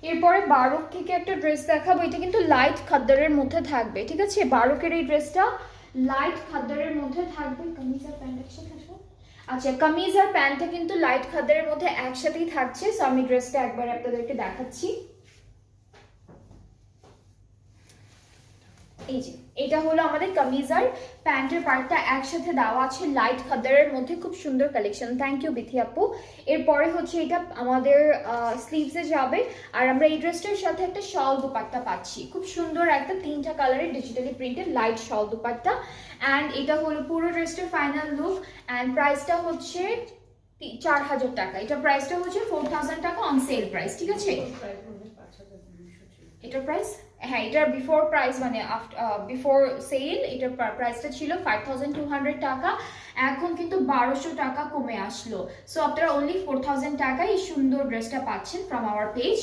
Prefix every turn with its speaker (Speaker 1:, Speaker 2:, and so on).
Speaker 1: এরপরে বারোক থেকে একটা ড্রেস দেখাবো, এটা কিন্তু লাইট খাদ্দারের মধ্যে থাকবে, ঠিক আছে? বারোকের এই ড্রেসটা লাইট খাদ্দারের মধ্যে থাকবে। কামিজ আর প্যান্ট একসাথে আসো। আচ্ছা, কামিজ আর প্যান্টটা কিন্তু লাইট খাদ্দারের মধ্যে একসাথেই থাকছে। সো আমি ড্রেসটা একবার আপনাদেরকে দেখাচ্ছি। এই যে এটা হলো আমাদের কামিজ আর প্যান্টের পার্টটা একসাথে দেওয়া আছে লাইট খাদ্দারের মধ্যে, খুব সুন্দর কালেকশন। থ্যাংক ইউ বিথি আপু। এরপরে হচ্ছে এটা আমাদের স্লিভসে যাবে, আর আমরা এই ড্রেসটার সাথে একটা শল দুপাট্টা পাচ্ছি, খুব সুন্দর একটা 3টা কালারের digitally printed light shawl dupatta. And এটা হলো পুরো ড্রেসটার ফাইনাল লুক। অ্যান্ড প্রাইসটা হচ্ছে 4000 টাকা। এটা প্রাইসটা হচ্ছে 4000 টাকা অন সেল প্রাইস, ঠিক আছে? এটার প্রাইস, হ্যাঁ, এটার বিফোর প্রাইস মানে বিফোর সেল এটার প্রাইসটা ছিল 5200 টাকা, এখন কিন্তু 1200 টাকা কমে আসলো। সো আপনারা অনলি 4000 টাকায় এই সুন্দর ড্রেসটা পাচ্ছেন ফ্রম আওয়ার পেজ।